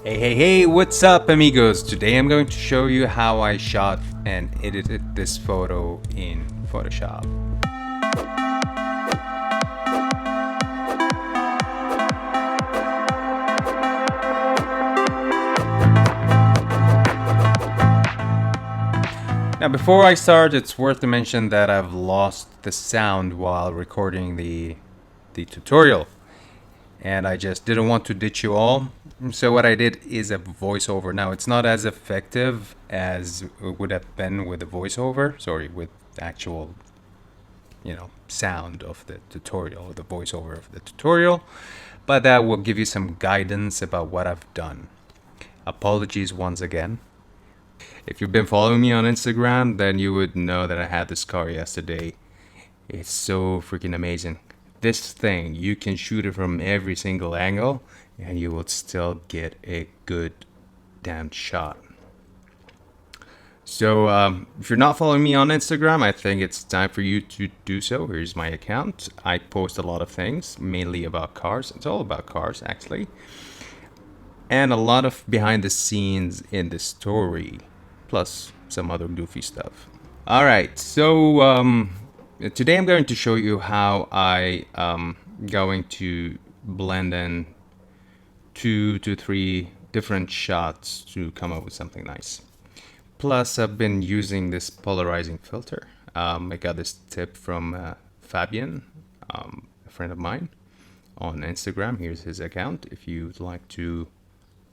Hey, what's up, amigos? Today I'm going to show you how I shot and edited this photo in Photoshop. Now, before I start, it's worth to mention that I've lost the sound while recording the tutorial, and I just didn't want to ditch you all. So what I did is a voiceover. Now, it's not as effective as it would have been with a voiceover. Sorry, with actual sound of the tutorial, the voiceover of the tutorial, but that will give you some guidance about what I've done. Apologies once again. If you've been following me on Instagram, then you would know that I had this car yesterday. It's so freaking amazing. This thing, you can shoot it from every single angle and you will still get a good damn shot. So if you're not following me on Instagram, I think it's time for you to do so. Here's my account. I post a lot of things, mainly about cars. It's all about cars, actually. And a lot of behind the scenes in the story, plus some other goofy stuff. All right, so today I'm going to show you how I going to blend in 2 to 3 different shots to come up with something nice. Plus, I've been using this polarizing filter. I got this tip from Fabian, a friend of mine, on Instagram. Here's his account. If you'd like to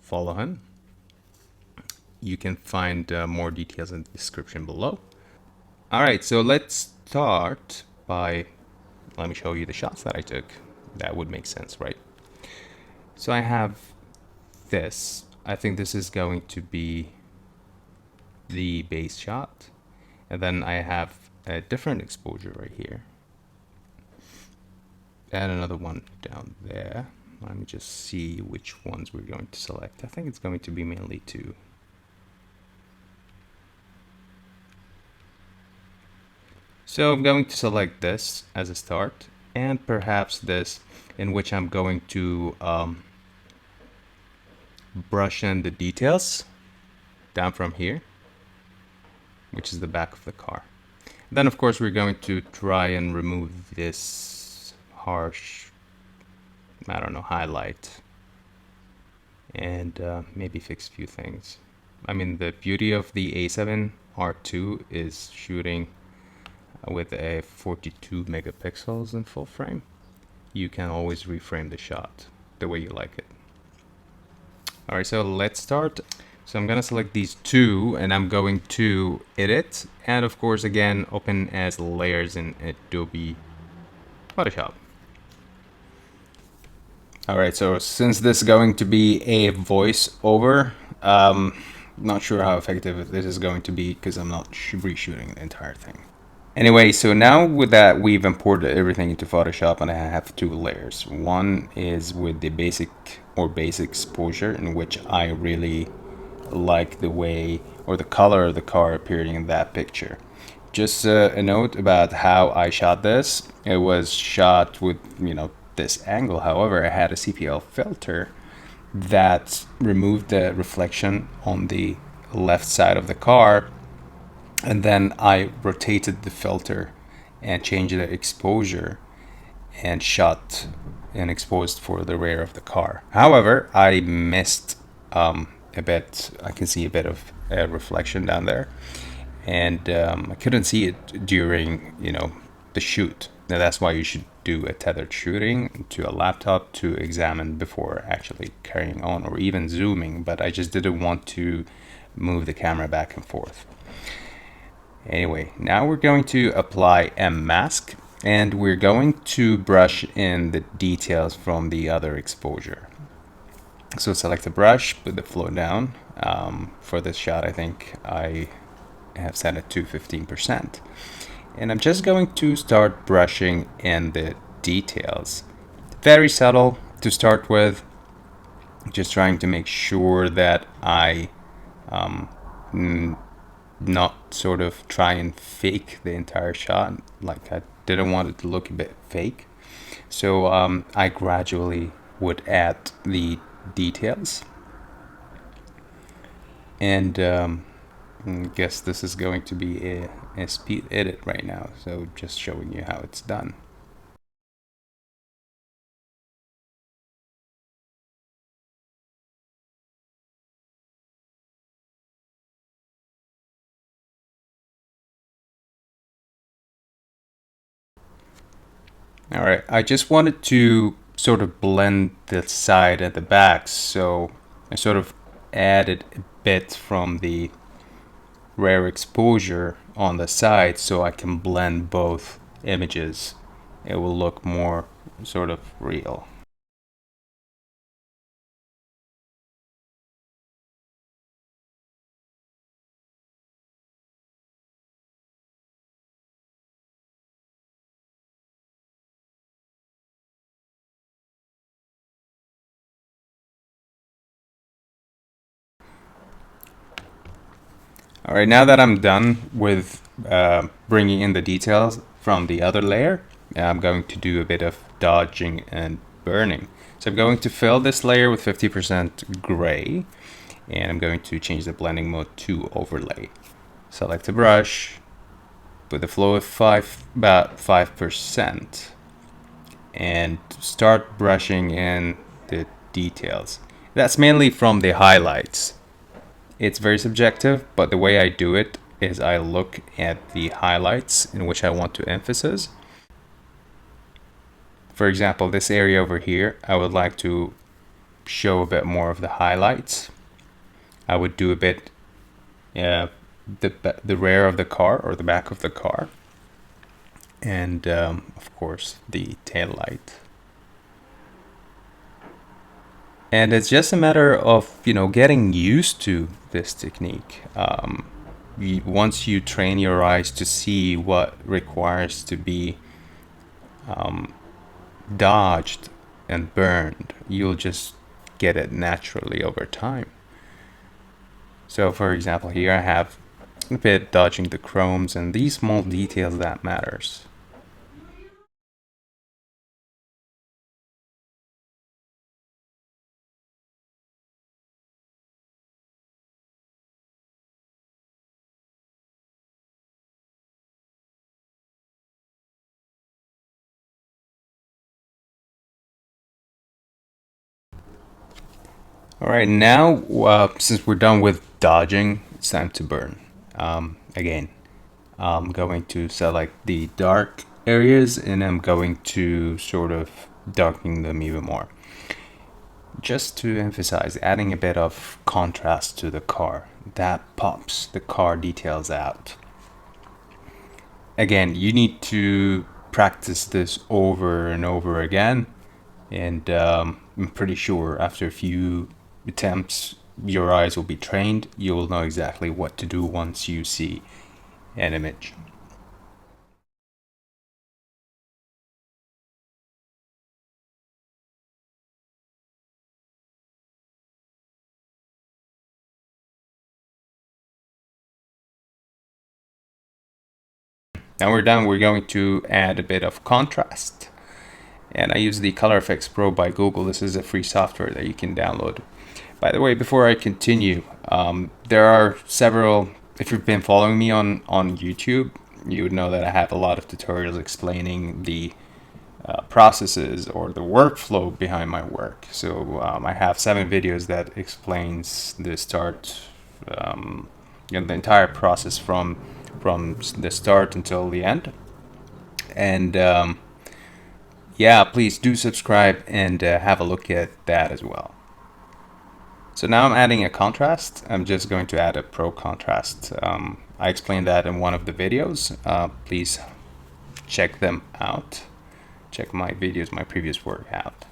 follow him, you can find more details in the description below. All right, so let's start by, let me show you the shots that I took. That would make sense, right? So I have this. I think this is going to be the base shot, and then I have a different exposure right here and another one down there. Let me just see which ones we're going to select. I think it's going to be mainly 2. So I'm going to select this as a start, and perhaps this, in which I'm going to brush in the details down from here, which is the back of the car. Then of course we're going to try and remove this harsh, I don't know, highlight, and maybe fix a few things. I mean, the beauty of the A7r II is shooting with a 42 megapixels in full frame. You can always reframe the shot the way you like it. All right, so let's start. So I'm gonna select these 2 and I'm going to edit, and of course again open as layers in Adobe Photoshop. All right, so since this is going to be a voiceover, not sure how effective this is going to be because I'm not reshooting the entire thing. Anyway, so now with that, we've imported everything into Photoshop, and I have 2 layers. One is with the basic exposure, in which I really like the way or the color of the car appearing in that picture. Just a note about how I shot this. It was shot with, this angle. However, I had a CPL filter that removed the reflection on the left side of the car, and then I rotated the filter and changed the exposure and shot and exposed for the rear of the car. However, I missed a bit. I can see a bit of reflection down there, and I couldn't see it during the shoot. Now that's why you should do a tethered shooting to a laptop to examine before actually carrying on or even zooming, but I just didn't want to move the camera back and forth. Anyway, now we're going to apply a mask, and we're going to brush in the details from the other exposure. So select the brush, put the flow down. For this shot, I think I have set it to 15%. And I'm just going to start brushing in the details. Very subtle to start with, just trying to make sure that I not sort of try and fake the entire shot. Like, I didn't want it to look a bit fake. So I gradually would add the details. And I guess this is going to be a speed edit right now, so just showing you how it's done. All right, I just wanted to sort of blend the side and the back, so I sort of added a bit from the rare exposure on the side so I can blend both images. It will look more sort of real. All right, now that I'm done with bringing in the details from the other layer, I'm going to do a bit of dodging and burning. So I'm going to fill this layer with 50% gray, and I'm going to change the blending mode to overlay. Select a brush with a flow of about 5%, and start brushing in the details. That's mainly from the highlights. It's very subjective, but the way I do it is I look at the highlights in which I want to emphasize. For example, this area over here, I would like to show a bit more of the highlights. I would do a bit the rear of the car or the back of the car, and of course the tail light. And it's just a matter of, getting used to this technique. Once you train your eyes to see what requires to be dodged and burned, you'll just get it naturally over time. So for example, here I have a bit dodging the chromes and these small details that matters. All right, now since we're done with dodging, it's time to burn. Again, I'm going to select the dark areas and I'm going to sort of darken them even more. Just to emphasize, adding a bit of contrast to the car. That pops the car details out. Again, you need to practice this over and over again, and I'm pretty sure after a few attempts, your eyes will be trained. You will know exactly what to do once you see an image. Now we're done, we're going to add a bit of contrast. And I use the Color Effects Pro by Google. This is a free software that you can download. By the way, before I continue, there are several, if you've been following me on YouTube, you would know that I have a lot of tutorials explaining the processes or the workflow behind my work. So I have 7 videos that explains the start, the entire process from the start until the end. And yeah, please do subscribe and have a look at that as well. So now I'm adding a contrast. I'm just going to add a pro contrast. I explained that in one of the videos. Please check them out. Check my videos, my previous work out.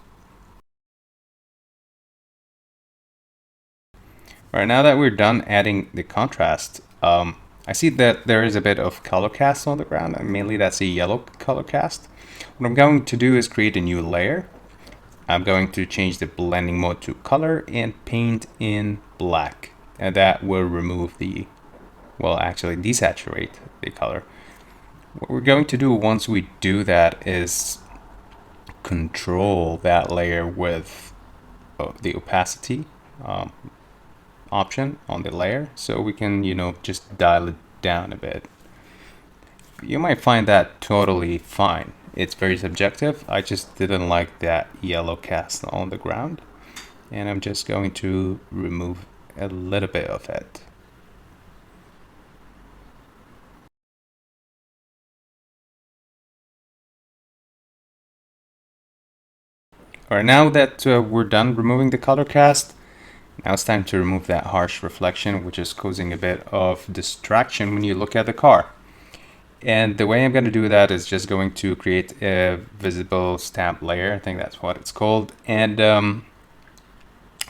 All right, now that we're done adding the contrast, I see that there is a bit of color cast on the ground, and mainly that's a yellow color cast. What I'm going to do is create a new layer. I'm going to change the blending mode to color and paint in black, and that will remove the, well, actually desaturate the color. What we're going to do once we do that is control that layer with the opacity. option on the layer, so we can, you know, just dial it down a bit. You might find that totally fine. It's very subjective. I just didn't like that yellow cast on the ground, and I'm just going to remove a little bit of it. Alright, now that we're done removing the color cast, now it's time to remove that harsh reflection, which is causing a bit of distraction when you look at the car. And the way I'm going to do that is just going to create a visible stamp layer. I think that's what it's called. And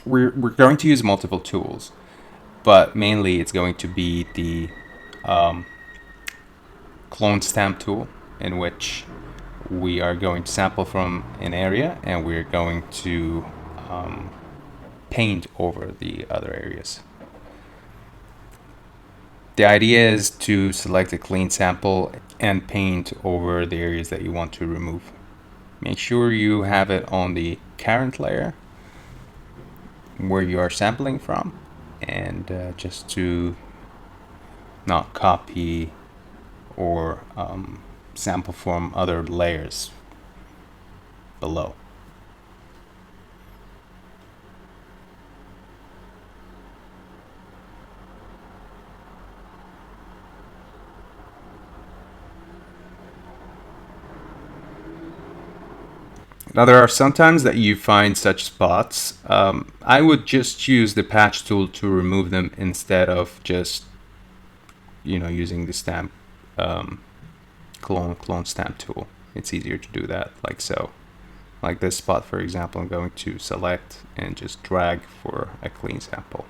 we're going to use multiple tools, but mainly it's going to be the clone stamp tool, in which we are going to sample from an area and we're going to paint over the other areas. The idea is to select a clean sample and paint over the areas that you want to remove. Make sure you have it on the current layer where you are sampling from, and just to not copy or sample from other layers below. Now there are some times that you find such spots. I would just use the patch tool to remove them instead of just, you know, using the stamp clone stamp tool. It's easier to do that like so. Like this spot, for example, I'm going to select and just drag for a clean sample.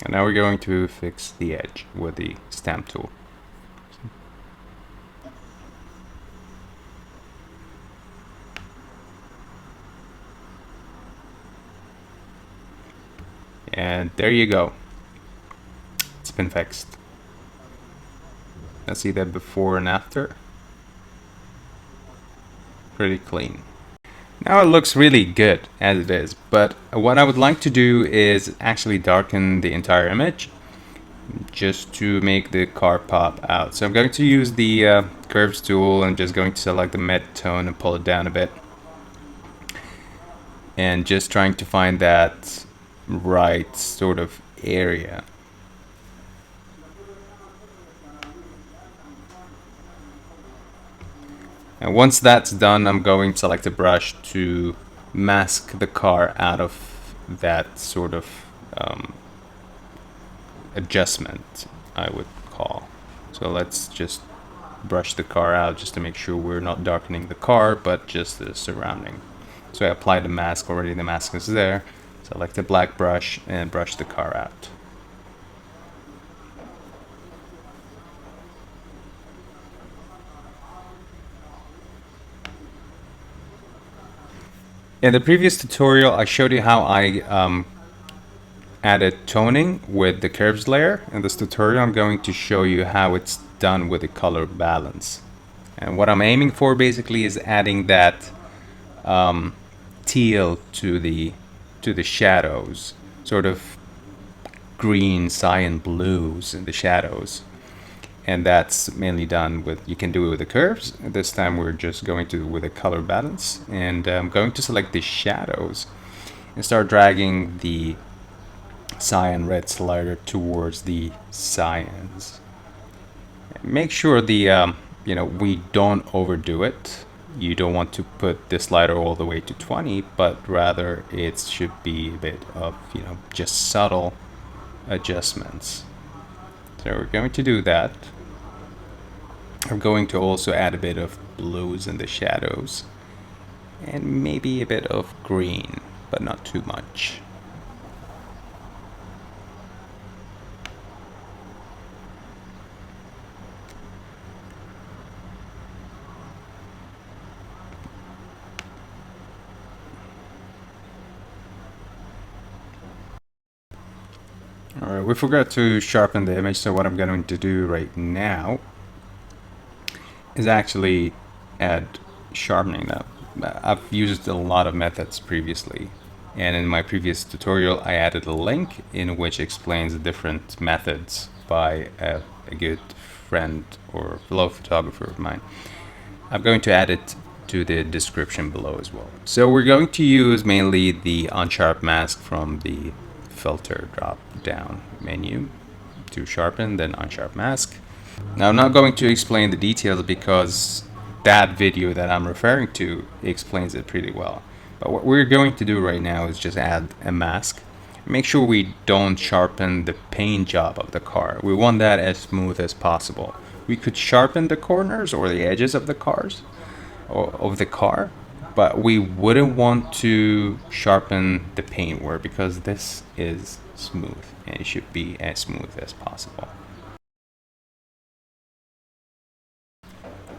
And now we're going to fix the edge with the stamp tool. And there you go. It's been fixed. Let's see that before and after. Pretty clean. Now it looks really good as it is, but what I would like to do is actually darken the entire image just to make the car pop out. So I'm going to use the curves tool and just going to select the mid tone and pull it down a bit. And just trying to find that right sort of area. And once that's done, I'm going to select a brush to mask the car out of that sort of adjustment, I would call. So let's just brush the car out just to make sure we're not darkening the car, but just the surrounding. So I apply the mask already, the mask is there. Select a black brush and brush the car out. In the previous tutorial, I showed you how I added toning with the curves layer. In this tutorial, I'm going to show you how it's done with the color balance. And what I'm aiming for basically is adding that teal to the shadows, sort of green, cyan blues in the shadows. And that's mainly done with, you can do it with the curves. This time we're just going to with a color balance, and I'm going to select the shadows and start dragging the cyan red slider towards the cyans. Make sure the you know, we don't overdo it. You don't want to put the slider all the way to 20, but rather it should be a bit of, you know, just subtle adjustments. So we're going to do that. I'm going to also add a bit of blues in the shadows and maybe a bit of green, but not too much. Alright, we forgot to sharpen the image, so what I'm going to do right now is actually add sharpening. Now, I've used a lot of methods previously, And in my previous tutorial, I added a link in which explains the different methods by a good friend or fellow photographer of mine. I'm going to add it to the description below as well. So we're going to use mainly the unsharp mask from the filter drop down menu to sharpen, then unsharp mask. Now I'm not going to explain the details because that video that I'm referring to explains it pretty well. But what we're going to do right now is just add a mask. Make sure we don't sharpen the paint job of the car. We want that as smooth as possible. We could sharpen the corners or the edges of the cars or of the car, but we wouldn't want to sharpen the paintwork because this is smooth and it should be as smooth as possible.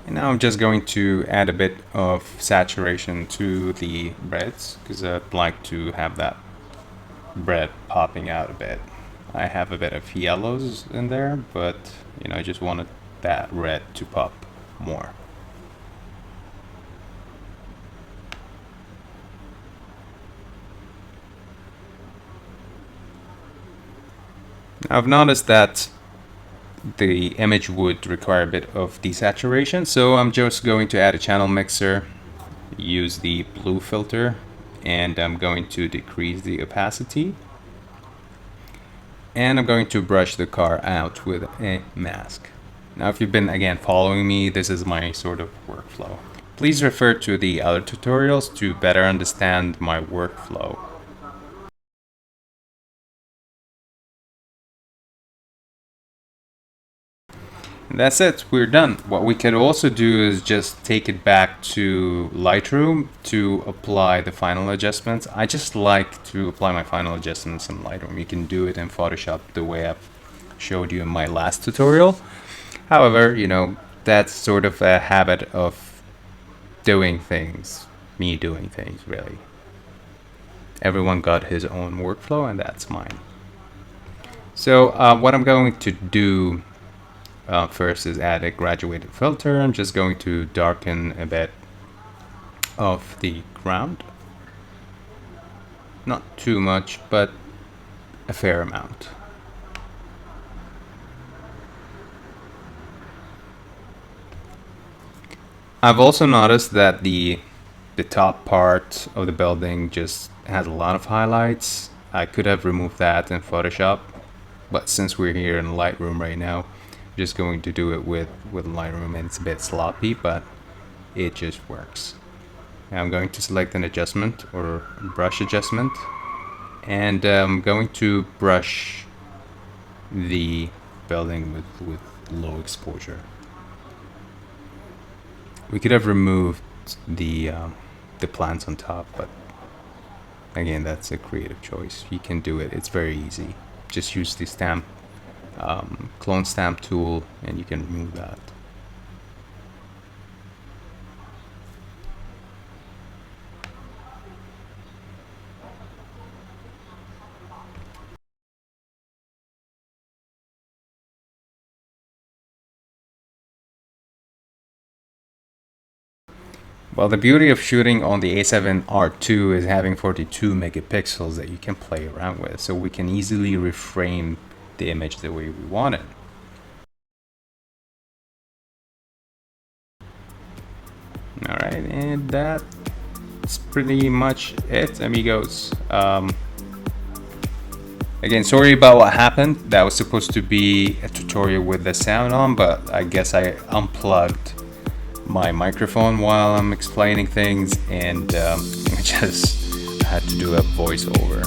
And now I'm just going to add a bit of saturation to the reds because I'd like to have that red popping out a bit. I have a bit of yellows in there, but you know, I just wanted that red to pop more. I've noticed that the image would require a bit of desaturation, so I'm just going to add a channel mixer, use the blue filter, and I'm going to decrease the opacity, and I'm going to brush the car out with a mask. Now if you've been again following me, this is my sort of workflow. Please refer to the other tutorials to better understand my workflow. And that's it, we're done. What we could also do is just take it back to Lightroom to apply the final adjustments. I just like to apply my final adjustments in Lightroom. You can do it in Photoshop the way I've showed you in my last tutorial. However, you know, that's sort of a habit of doing things, me doing things really. Everyone got his own workflow and that's mine. So what I'm going to do first is add a graduated filter. I'm just going to darken a bit of the ground. Not too much, but a fair amount. I've also noticed that the top part of the building just has a lot of highlights. I could have removed that in Photoshop, but since we're here in Lightroom right now, I'm just going to do it with Lightroom, and it's a bit sloppy, but it just works. Now I'm going to select an adjustment or brush adjustment, and I'm going to brush the building with low exposure. We could have removed the plants on top, but again, that's a creative choice. You can do it. It's very easy. Just use the stamp, clone stamp tool, and you can remove that. Well, the beauty of shooting on the A7R II is having 42 megapixels that you can play around with, so we can easily reframe the image the way we want it. Alright, and that's pretty much it, amigos. Again, sorry about what happened. That was supposed to be a tutorial with the sound on, but I guess I unplugged my microphone while I'm explaining things, and I just had to do a voiceover.